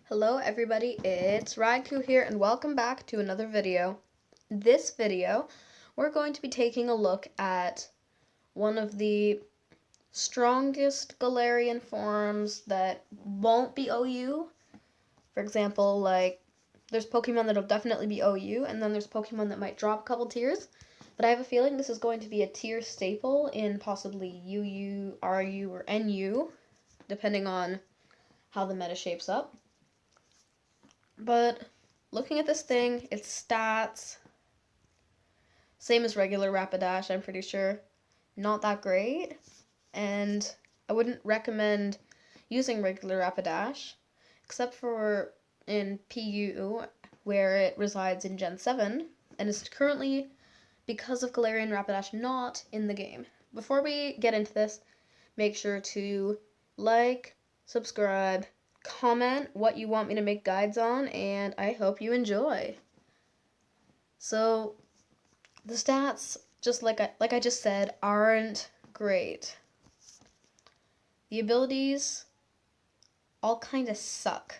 Hello everybody, it's Raikou here and welcome back to another video. This video, we're going to be taking a look at one of the strongest Galarian forms that won't be OU. For example, like, there's Pokemon that'll definitely be OU, and then there's Pokemon that might drop a couple tiers. But I have a feeling this is going to be a tier staple in possibly UU, RU, or NU, depending on how the meta shapes up. But looking at this thing, its stats, same as regular rapidash, I'm pretty sure, not that great. And I wouldn't recommend using regular rapidash, except for in PU, where it resides in Gen 7, and is currently, because of Galarian rapidash, not in the game. Before we get into this, make sure to like, subscribe, comment what you want me to make guides on, and I hope you enjoy. So, the stats, just like I just said, aren't great. The abilities all kind of suck.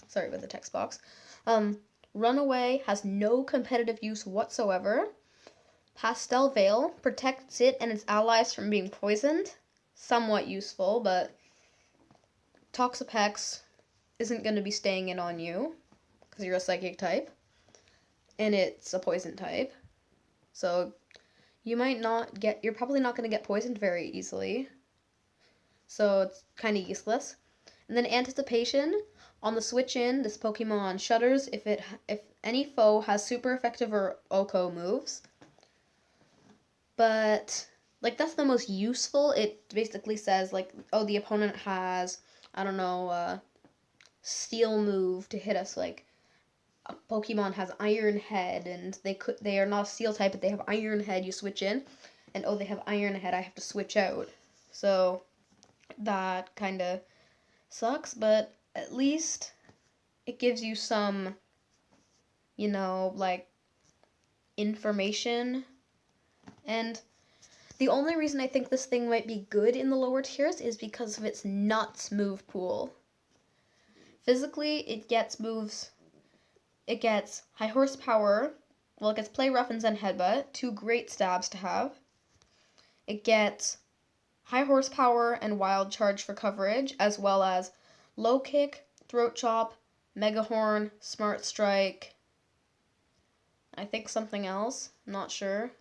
Sorry about the text box. Runaway has no competitive use whatsoever. Pastel Veil protects it and its allies from being poisoned. Somewhat useful, but Toxapex isn't going to be staying in on you because you're a psychic type and it's a poison type. So you're probably not going to get poisoned very easily. So it's kind of useless. And then Anticipation, on the switch in, this Pokemon shudders if any foe has super effective or OHKO moves. But like that's the most useful. It basically says like, oh, the opponent has, I don't know, steel move to hit us. Like a Pokemon has Iron Head, and they are not a steel type, but they have Iron Head. You switch in, and oh, they have Iron Head. I have to switch out. So that kind of sucks, but at least it gives you some, like information. And the only reason I think this thing might be good in the lower tiers is because of its nuts move pool. Physically, it gets moves. It gets high horsepower. Well, it gets play rough and Zen headbutt. 2 great stabs to have. It gets high horsepower and wild charge for coverage, as well as low kick, throat chop, mega horn, smart strike. I think something else. I'm not sure.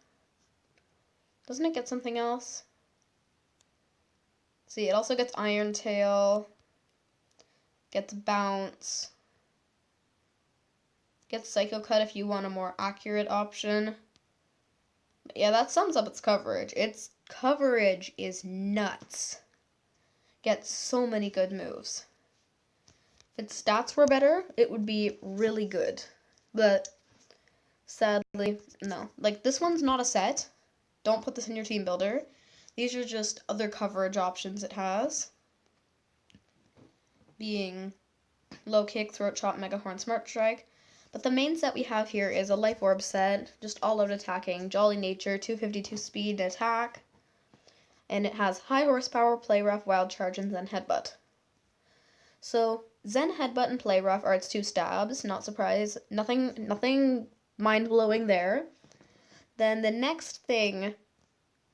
Doesn't it get something else? See, it also gets Iron Tail, gets Bounce, gets Psycho Cut if you want a more accurate option. But yeah, that sums up its coverage. Its coverage is nuts. Gets so many good moves. If its stats were better, it would be really good. But sadly, no. Like, this one's not a set. Don't put this in your team builder. These are just other coverage options it has. Being low kick, throat chop, mega horn, smart strike. But the main set we have here is a life orb set, just all out attacking, jolly nature, 252 speed and attack. And it has high horsepower, play rough, wild charge, and Zen headbutt. So Zen headbutt and play rough are its 2 stabs, not surprised. Nothing mind blowing there. Then the next thing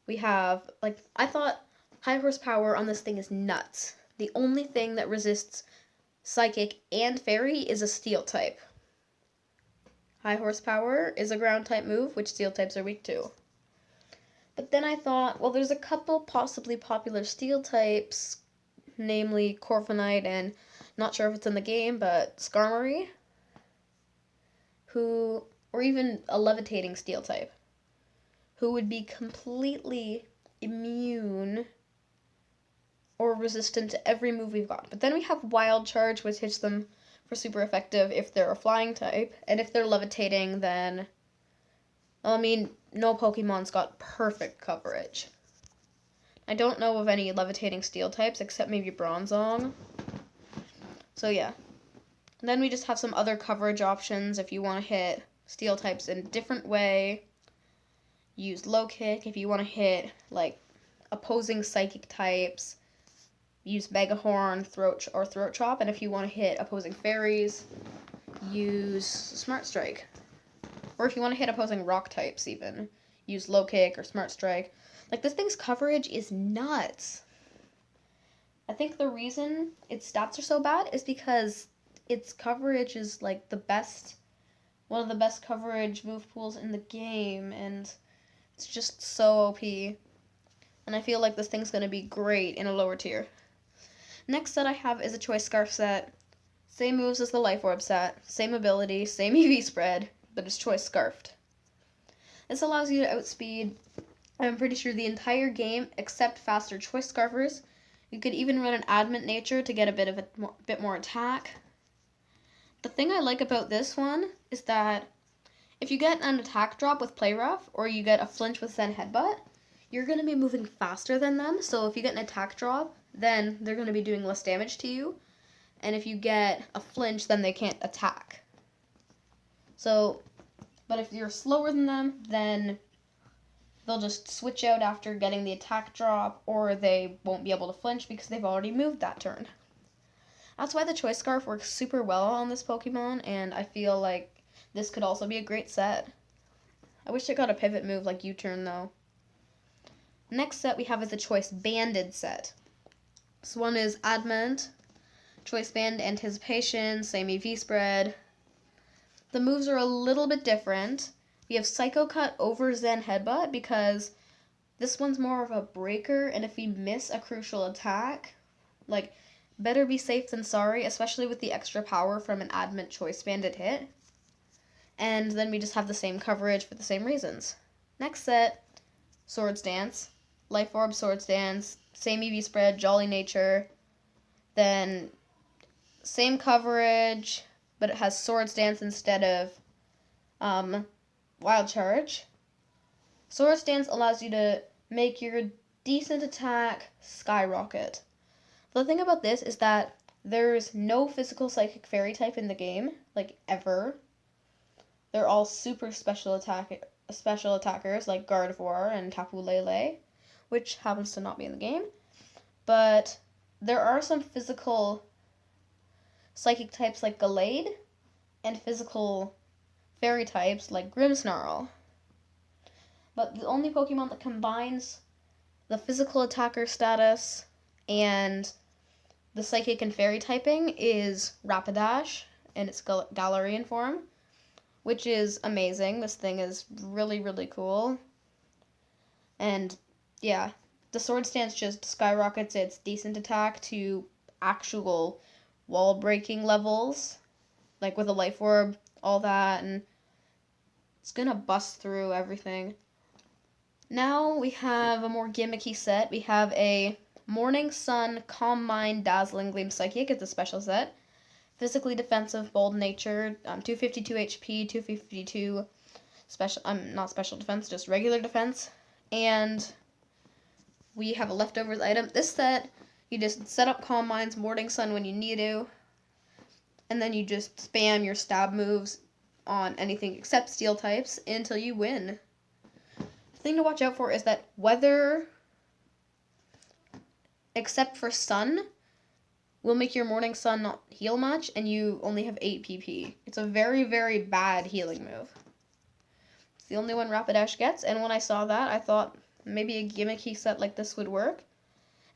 we have, like, I thought high horsepower on this thing is nuts. The only thing that resists psychic and fairy is a steel type. High horsepower is a ground type move, which steel types are weak to. But then I thought, well, there's a couple possibly popular steel types, namely Corviknight and, not sure if it's in the game, but Skarmory, or even a levitating steel type, who would be completely immune or resistant to every move we've got. But then we have Wild Charge, which hits them for super effective if they're a flying type, and if they're levitating, then, well, I mean, no Pokemon's got perfect coverage. I don't know of any levitating steel types, except maybe Bronzong. So yeah. And then we just have some other coverage options if you want to hit steel types in a different way. use low kick. If you want to hit like opposing psychic types, use Megahorn, throat chop. And if you want to hit opposing fairies, use smart strike. Or if you want to hit opposing rock types even, use low kick or smart strike. Like, this thing's coverage is nuts. I think the reason its stats are so bad is because its coverage is like one of the best coverage move pools in the game, and it's just so OP. And I feel like this thing's going to be great in a lower tier. Next set I have is a Choice Scarf set. Same moves as the Life Orb set, same ability, same EV spread, but it's Choice Scarfed. This allows you to outspeed, I'm pretty sure, the entire game except faster Choice Scarfers. You could even run an Adamant Nature to get a bit more attack. The thing I like about this one is that if you get an attack drop with Play Rough, or you get a flinch with Zen Headbutt, you're going to be moving faster than them. So if you get an attack drop, then they're going to be doing less damage to you. And if you get a flinch, then they can't attack. So, but if you're slower than them, then they'll just switch out after getting the attack drop, or they won't be able to flinch because they've already moved that turn. That's why the Choice Scarf works super well on this Pokemon, and I feel like this could also be a great set. I wish it got a pivot move like U-turn though. Next set we have is the Choice Banded set. This one is Adamant, Choice Band, Anticipation, same EV spread. The moves are a little bit different. We have Psycho Cut over Zen Headbutt because this one's more of a breaker, and if we miss a crucial attack, like, better be safe than sorry, especially with the extra power from an Adamant Choice Banded hit. And then we just have the same coverage for the same reasons. Next set, Swords Dance. Life Orb, Swords Dance, same EV spread, Jolly Nature. Then same coverage, but it has Swords Dance instead of Wild Charge. Swords Dance allows you to make your decent attack skyrocket. The thing about this is that there's no physical psychic fairy type in the game, like, ever. They're all super special attackers like Gardevoir and Tapu Lele, which happens to not be in the game. But there are some physical psychic types like Gallade, and physical fairy types like Grimmsnarl. But the only Pokemon that combines the physical attacker status and the psychic and fairy typing is Rapidash in its Galarian form, which is amazing. This thing is really, really cool. And yeah, the Swords Dance just skyrockets its decent attack to actual wall breaking levels, like with a Life Orb, all that, and it's gonna bust through everything. Now we have a more gimmicky set. We have a Morning Sun, Calm Mind, Dazzling Gleam Psychic. It's a special set. Physically defensive, bold nature, 252 HP, 252 special, not special defense, just regular defense. And we have a leftovers item. This set, you just set up Calm Mind's Morning Sun when you need to, and then you just spam your stab moves on anything except steel types until you win. The thing to watch out for is that weather, except for sun, will make your Morning Sun not heal much, and you only have 8 PP. It's a very, very bad healing move. It's the only one Rapidash gets, and when I saw that, I thought maybe a gimmicky set like this would work.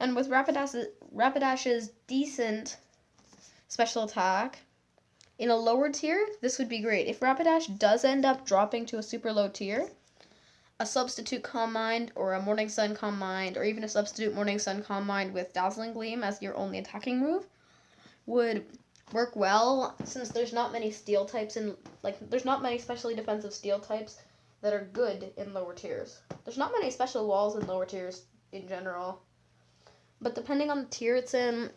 And with Rapidash's decent special attack, in a lower tier, this would be great. If Rapidash does end up dropping to a super low tier, a substitute Calm Mind, or a Morning Sun Calm Mind, or even a substitute Morning Sun Calm Mind with Dazzling Gleam as your only attacking move would work well, since there's not many steel types there's not many specially defensive steel types that are good in lower tiers. There's not many special walls in lower tiers in general. But depending on the tier it's in,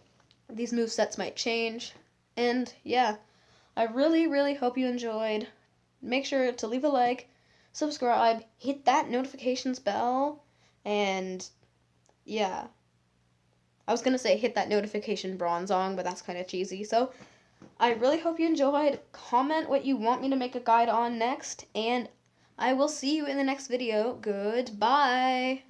these movesets might change. And yeah, I really, really hope you enjoyed. Make sure to leave a like, subscribe, hit that notifications bell, and yeah. I was going to say hit that notification bronzong, but that's kind of cheesy. So I really hope you enjoyed. Comment what you want me to make a guide on next, and I will see you in the next video. Goodbye.